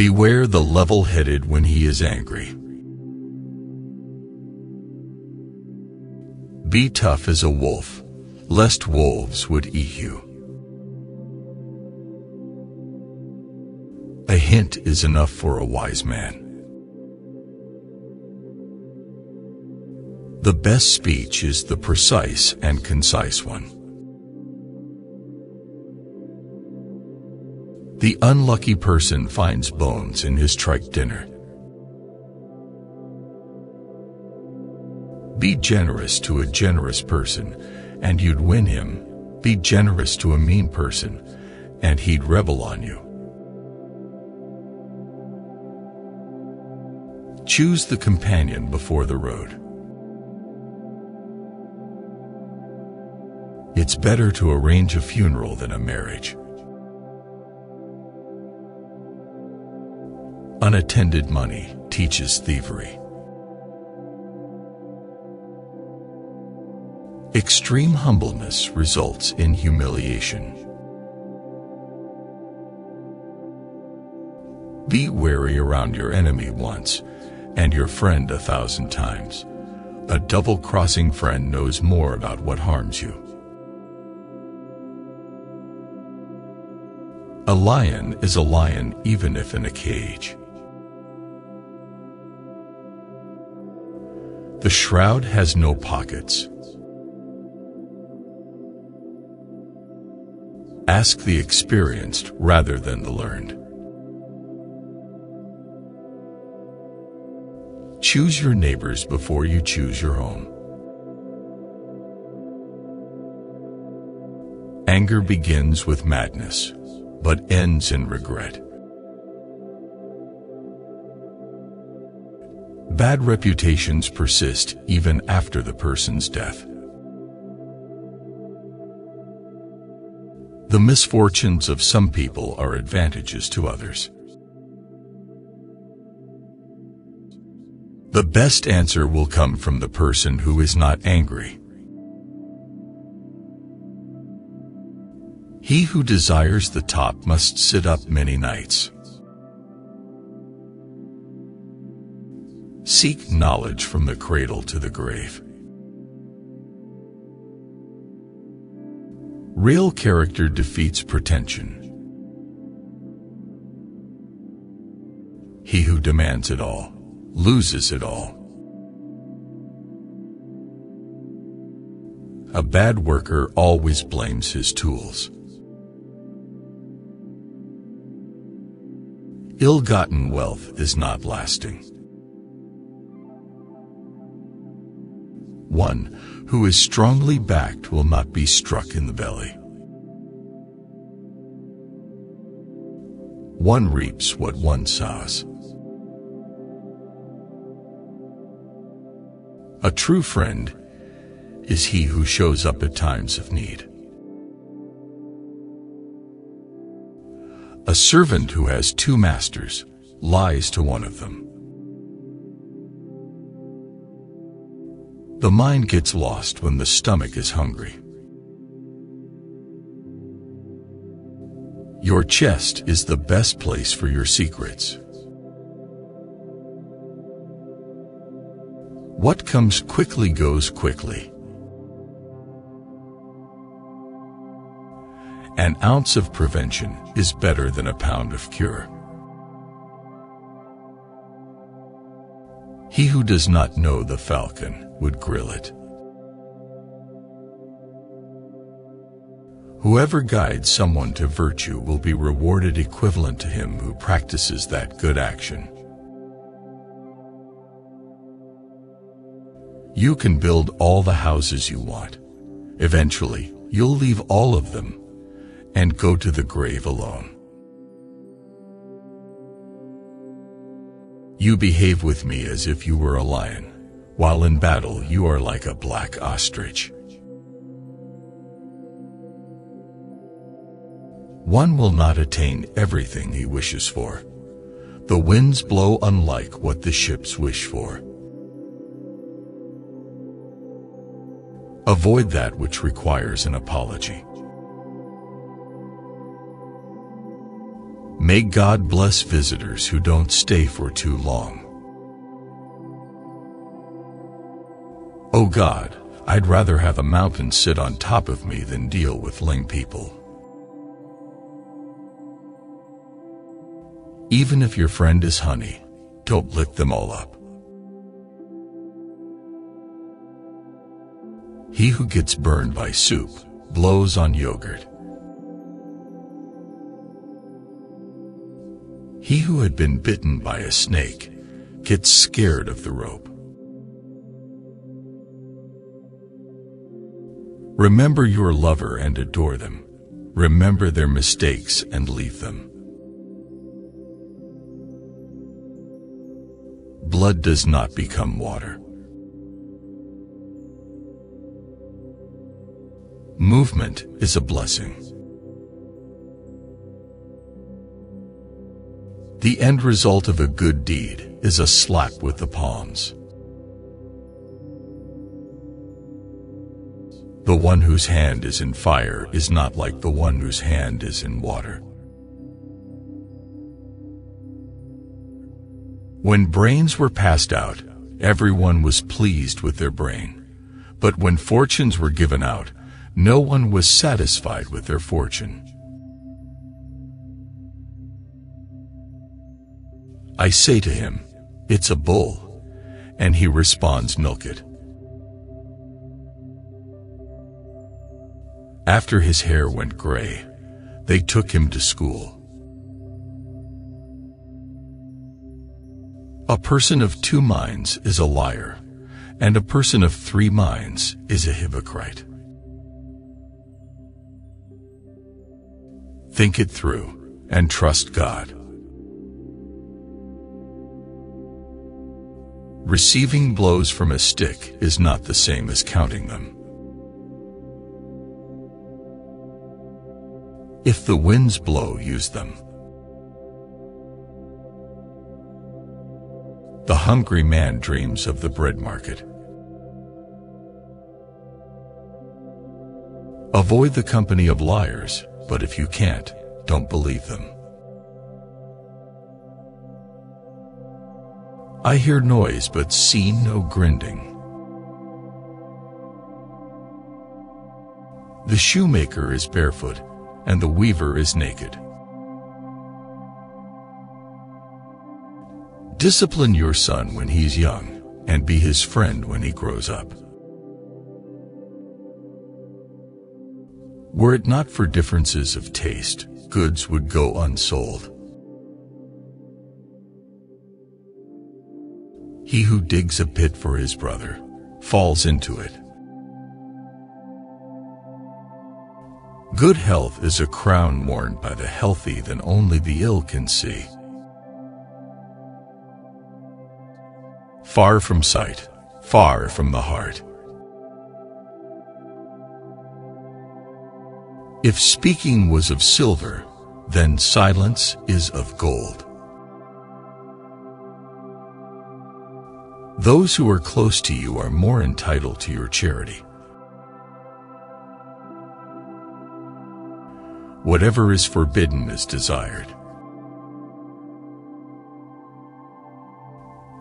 Beware the level-headed when he is angry. Be tough as a wolf, lest wolves would eat you. A hint is enough for a wise man. The best speech is the precise and concise one. The unlucky person finds bones in his trite dinner. Be generous to a generous person, and you'd win him. Be generous to a mean person, and he'd rebel on you. Choose the companion before the road. It's better to arrange a funeral than a marriage. Unattended money teaches thievery. Extreme humbleness results in humiliation. Be wary around your enemy once, and your friend 1,000 times. A double-crossing friend knows more about what harms you. A lion is a lion even if in a cage. The shroud has no pockets. Ask the experienced rather than the learned. Choose your neighbors before you choose your own. Anger begins with madness, but ends in regret. Bad reputations persist even after the person's death. The misfortunes of some people are advantages to others. The best answer will come from the person who is not angry. He who desires the top must sit up many nights. Seek knowledge from the cradle to the grave. Real character defeats pretension. He who demands it all loses it all. A bad worker always blames his tools. Ill-gotten wealth is not lasting. One who is strongly backed will not be struck in the belly. One reaps what one sows. A true friend is he who shows up at times of need. A servant who has 2 masters lies to one of them. The mind gets lost when the stomach is hungry. Your chest is the best place for your secrets. What comes quickly goes quickly. An ounce of prevention is better than a pound of cure. He who does not know the falcon would grill it. Whoever guides someone to virtue will be rewarded equivalent to him who practices that good action. You can build all the houses you want. Eventually, you'll leave all of them and go to the grave alone. You behave with me as if you were a lion, while in battle you are like a black ostrich. One will not attain everything he wishes for. The winds blow unlike what the ships wish for. Avoid that which requires an apology. May God bless visitors who don't stay for too long. Oh God, I'd rather have a mountain sit on top of me than deal with lame people. Even if your friend is honey, don't lick them all up. He who gets burned by soup blows on yogurt. He who had been bitten by a snake gets scared of the rope. Remember your lover and adore them. Remember their mistakes and leave them. Blood does not become water. Movement is a blessing. The end result of a good deed is a slap with the palms. The one whose hand is in fire is not like the one whose hand is in water. When brains were passed out, everyone was pleased with their brain. But when fortunes were given out, no one was satisfied with their fortune. I say to him, "It's a bull," and he responds, "Milk it." After his hair went gray, they took him to school. A person of 2 minds is a liar, and a person of 3 minds is a hypocrite. Think it through and trust God. Receiving blows from a stick is not the same as counting them. If the winds blow, use them. The hungry man dreams of the bread market. Avoid the company of liars, but if you can't, don't believe them. I hear noise but see no grinding. The shoemaker is barefoot, and the weaver is naked. Discipline your son when he's young, and be his friend when he grows up. Were it not for differences of taste, goods would go unsold. He who digs a pit for his brother falls into it. Good health is a crown worn by the healthy that only the ill can see. Far from sight, far from the heart. If speaking was of silver, then silence is of gold. Those who are close to you are more entitled to your charity. Whatever is forbidden is desired.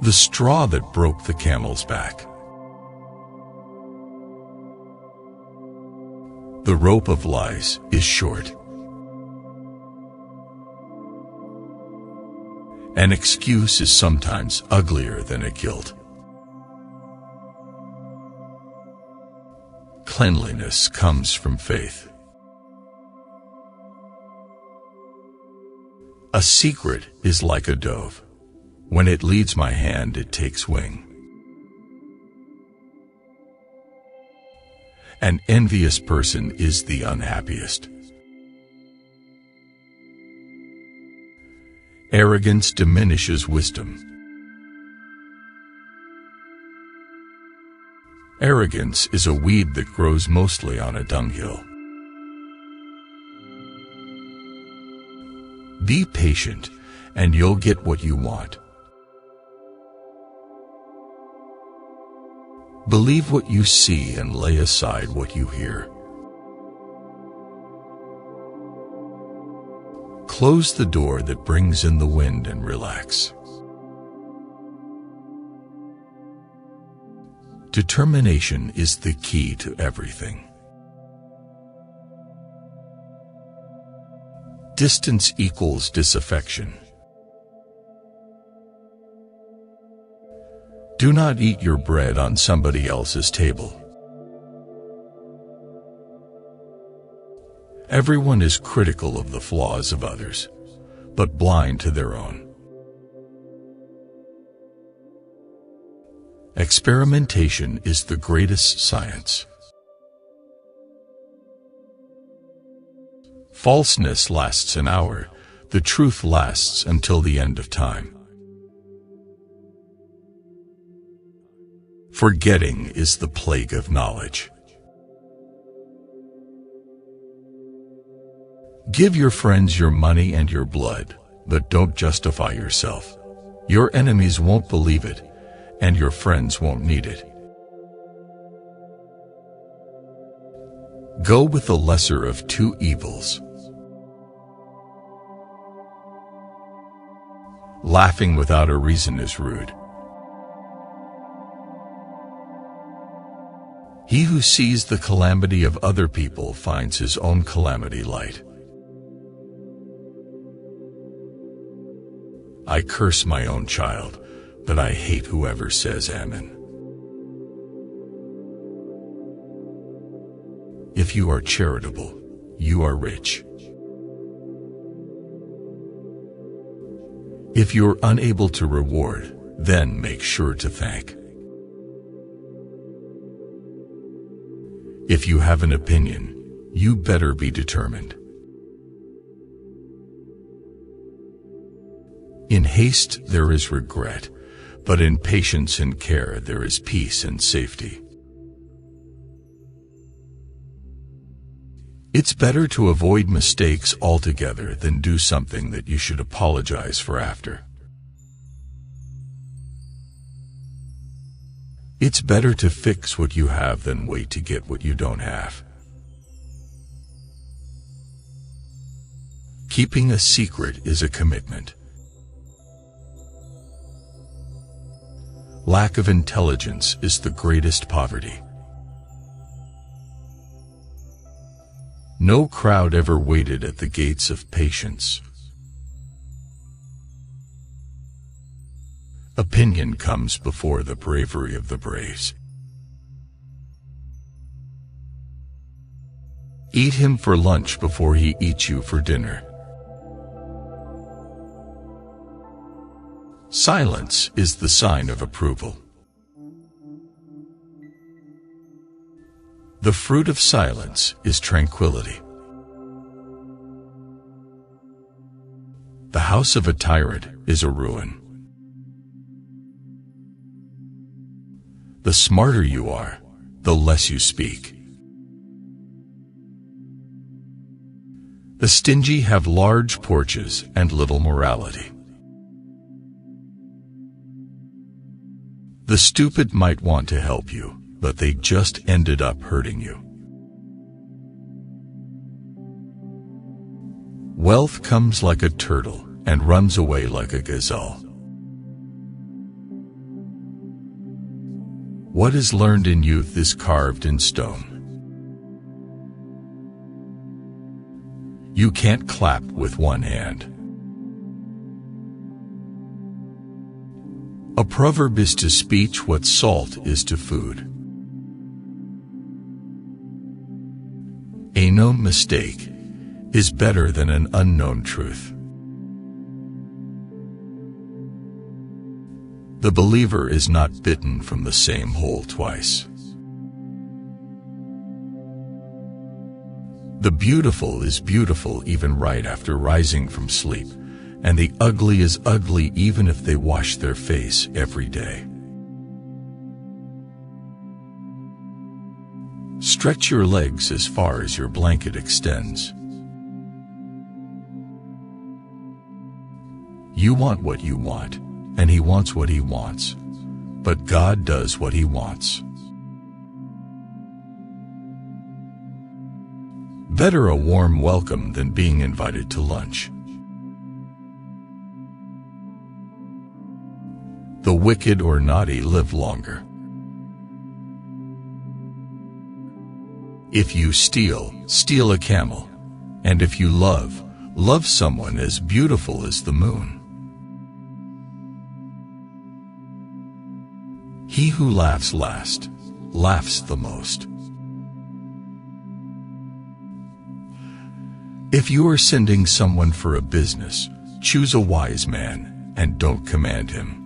The straw that broke the camel's back. The rope of lies is short. An excuse is sometimes uglier than a guilt. Cleanliness comes from faith. A secret is like a dove. When it leads my hand, it takes wing. An envious person is the unhappiest. Arrogance diminishes wisdom. Arrogance is a weed that grows mostly on a dunghill. Be patient, and you'll get what you want. Believe what you see and lay aside what you hear. Close the door that brings in the wind and relax. Determination is the key to everything. Distance equals disaffection. Do not eat your bread on somebody else's table. Everyone is critical of the flaws of others, but blind to their own. Experimentation is the greatest science. Falseness lasts an hour, the truth lasts until the end of time. Forgetting is the plague of knowledge. Give your friends your money and your blood, but don't justify yourself. Your enemies won't believe it, and your friends won't need it. Go with the lesser of two evils. Laughing without a reason is rude. He who sees the calamity of other people finds his own calamity light. I curse my own child, but I hate whoever says amen. If you are charitable, you are rich. If you're unable to reward, then make sure to thank. If you have an opinion, you better be determined. In haste there is regret, but in patience and care there is peace and safety. It's better to avoid mistakes altogether than do something that you should apologize for after. It's better to fix what you have than wait to get what you don't have. Keeping a secret is a commitment. Lack of intelligence is the greatest poverty. No crowd ever waited at the gates of patience. Opinion comes before the bravery of the braves. Eat him for lunch before he eats you for dinner. Silence is the sign of approval. The fruit of silence is tranquility. The house of a tyrant is a ruin. The smarter you are, the less you speak. The stingy have large porches and little morality. The stupid might want to help you, but they just ended up hurting you. Wealth comes like a turtle and runs away like a gazelle. What is learned in youth is carved in stone. You can't clap with one hand. A proverb is to speech what salt is to food. A known mistake is better than an unknown truth. The believer is not bitten from the same hole twice. The beautiful is beautiful even right after rising from sleep, and the ugly is ugly even if they wash their face every day. Stretch your legs as far as your blanket extends. You want what you want, and He wants what He wants, but God does what He wants. Better a warm welcome than being invited to lunch. The wicked or naughty live longer. If you steal, steal a camel. And if you love, love someone as beautiful as the moon. He who laughs last, laughs the most. If you are sending someone for a business, choose a wise man, and don't command him.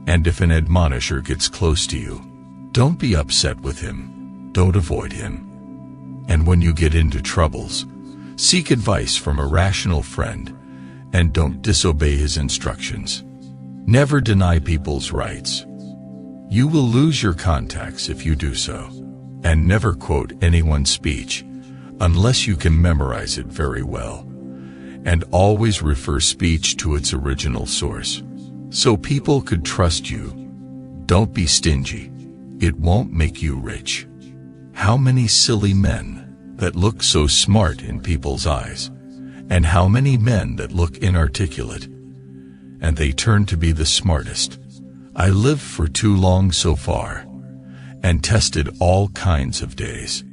And if an admonisher gets close to you, don't be upset with him, don't avoid him. And when you get into troubles, seek advice from a rational friend, and don't disobey his instructions. Never deny people's rights. You will lose your contacts if you do so. And never quote anyone's speech, unless you can memorize it very well. And always refer speech to its original source, so people could trust you. Don't be stingy. It won't make you rich. How many silly men that look so smart in people's eyes, and how many men that look inarticulate, and they turn to be the smartest. I lived for too long so far, and tested all kinds of days.